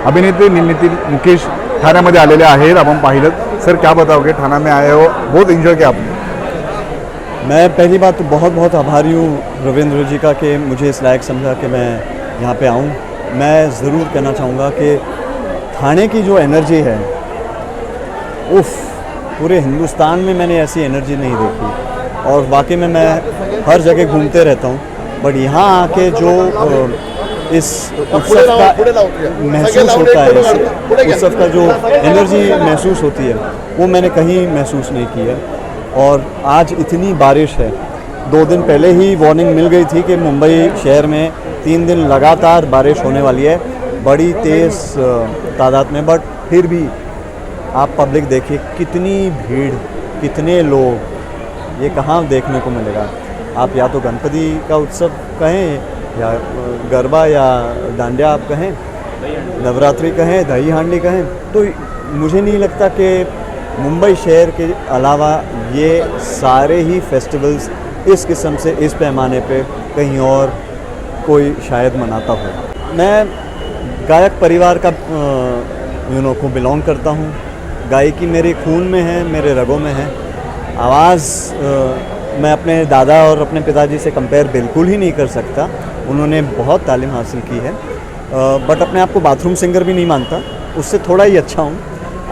अभिनेत्री नितिन मुकेश ठाण्यामध्ये आलेले आहेत. आपण पाहिलं सर, क्या बताओगे, ठाणा में आए हो, बहुत एंजॉय किया आपने? मैं पहली बात तो बहुत बहुत आभारी हूँ रविंद्र जी का कि मुझे इस लायक समझा कि मैं यहाँ पे आऊँ। मैं ज़रूर कहना चाहूँगा कि ठाणे की जो एनर्जी है, उफ, पूरे हिंदुस्तान में मैंने ऐसी एनर्जी नहीं देखी। और वाकई में मैं हर जगह घूमते रहता हूँ, बट यहाँ आके जो इस उत्सव का महसूस होता है, इस उत्सव का जो एनर्जी महसूस होती है, वो मैंने कहीं महसूस नहीं की है। और आज इतनी बारिश है, 2 दिन पहले ही वार्निंग मिल गई थी कि मुंबई शहर में 3 दिन लगातार बारिश होने वाली है, बड़ी तेज़ तादाद में। बट फिर भी आप पब्लिक देखिए, कितनी भीड़, कितने लोग, ये कहाँ देखने को मिलेगा। आप या तो गणपति का उत्सव कहें, या गरबा या डांडिया आप कहें, नवरात्रि कहें, दही हांडी कहें, तो मुझे नहीं लगता कि मुंबई शहर के अलावा ये सारे ही फेस्टिवल्स इस किस्म से, इस पैमाने पे कहीं और कोई शायद मनाता हो। मैं गायक परिवार का को बिलोंग करता हूँ। गायकी मेरे खून में है, मेरे रगों में है। आवाज़ मैं अपने दादा और अपने पिताजी से कंपेयर बिल्कुल ही नहीं कर सकता। उन्होंने बहुत तालीम हासिल की है, बट अपने आप को बाथरूम सिंगर भी नहीं मानता, उससे थोड़ा ही अच्छा हूँ।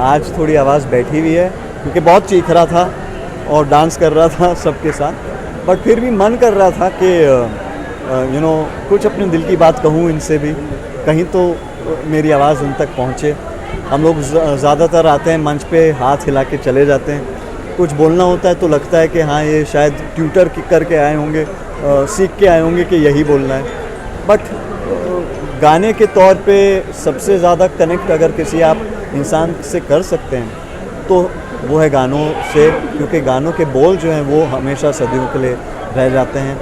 आज थोड़ी आवाज़ बैठी हुई है क्योंकि बहुत चीख रहा था और डांस कर रहा था सबके साथ, बट फिर भी मन कर रहा था कि कुछ अपने दिल की बात कहूँ इनसे भी, कहीं तो मेरी आवाज़ उन तक पहुँचे। हम लोग ज़्यादातर आते हैं मंच पे, हाथ हिला के चले जाते हैं। कुछ बोलना होता है तो लगता है कि हाँ, ये शायद ट्यूटर करके आए होंगे, सीख के आए होंगे कि यही बोलना है। बट गाने के तौर पे सबसे ज़्यादा कनेक्ट अगर किसी आप इंसान से कर सकते हैं तो वो है गानों से, क्योंकि गानों के बोल जो हैं वो हमेशा सदियों के लिए रह जाते हैं।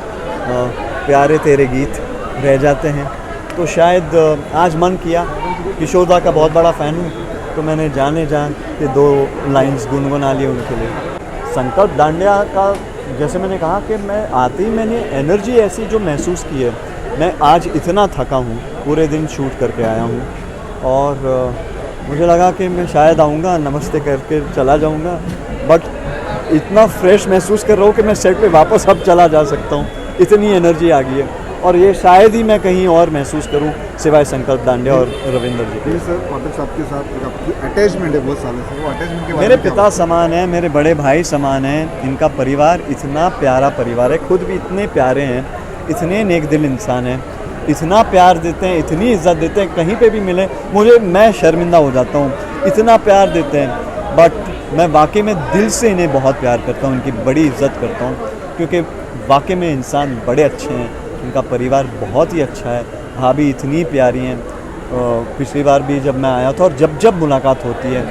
प्यारे तेरे गीत रह जाते हैं। तो शायद आज मन किया, किशोरदा का बहुत बड़ा फ़ैन हूँ, तो मैंने जाने जान के 2 लाइंस गुनगुना लिए उनके लिए। संकल्प डांडिया का जैसे मैंने कहा कि मैं आते ही मैंने एनर्जी ऐसी जो महसूस की है। मैं आज इतना थका हूँ, पूरे दिन शूट करके आया हूँ, और मुझे लगा कि मैं शायद आऊँगा, नमस्ते करके चला जाऊँगा, बट इतना फ्रेश महसूस कर रहा हूँ कि मैं सेट पे वापस अब चला जा सकता हूँ। इतनी एनर्जी आ गई है, और ये शायद ही मैं कहीं और महसूस करूं सिवाय संकल्प डांडिया और रविंद्र जी के। सर, पाठक साहब के साथ आपकी अटैचमेंट है बहुत सालों से, वो अटैचमेंट के बारे मेरे में पिता समान है, मेरे बड़े भाई समान हैं। इनका परिवार इतना प्यारा परिवार है, खुद भी इतने प्यारे हैं, इतने नेक दिल इंसान हैं, इतना प्यार देते हैं, इतनी इज्जत देते हैं। कहीं पे भी मिले मैं शर्मिंदा हो जाता हूँ, इतना प्यार देते हैं। बट मैं वाकई में दिल से इन्हें बहुत प्यार करता हूँ, इनकी बड़ी इज्जत करता हूँ, क्योंकि वाकई में इंसान बड़े अच्छे हैं। इनका परिवार बहुत ही अच्छा है, भाभी इतनी प्यारी हैं। पिछली बार भी जब मैं आया था, और जब जब मुलाकात होती है,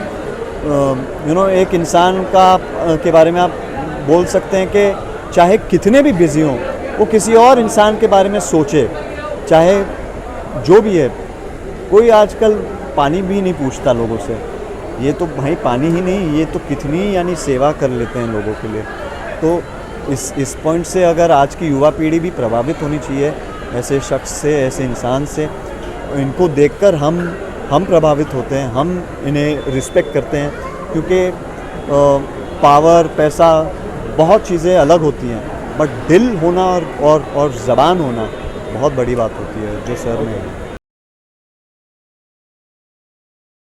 एक इंसान के बारे में आप बोल सकते हैं कि चाहे कितने भी बिज़ी हों, वो किसी और इंसान के बारे में सोचे, चाहे जो भी है। कोई आजकल पानी भी नहीं पूछता लोगों से, ये तो भाई पानी ही नहीं, ये तो कितनी यानी सेवा कर लेते हैं लोगों के लिए। तो इस पॉइंट से अगर आज की युवा पीढ़ी भी प्रभावित होनी चाहिए ऐसे शख्स से, ऐसे इंसान से। इनको देखकर हम प्रभावित होते हैं, हम इन्हें रिस्पेक्ट करते हैं, क्योंकि पावर, पैसा, बहुत चीज़ें अलग होती हैं, बट दिल होना और ज़बान होना बहुत बड़ी बात होती है, जो सर में है।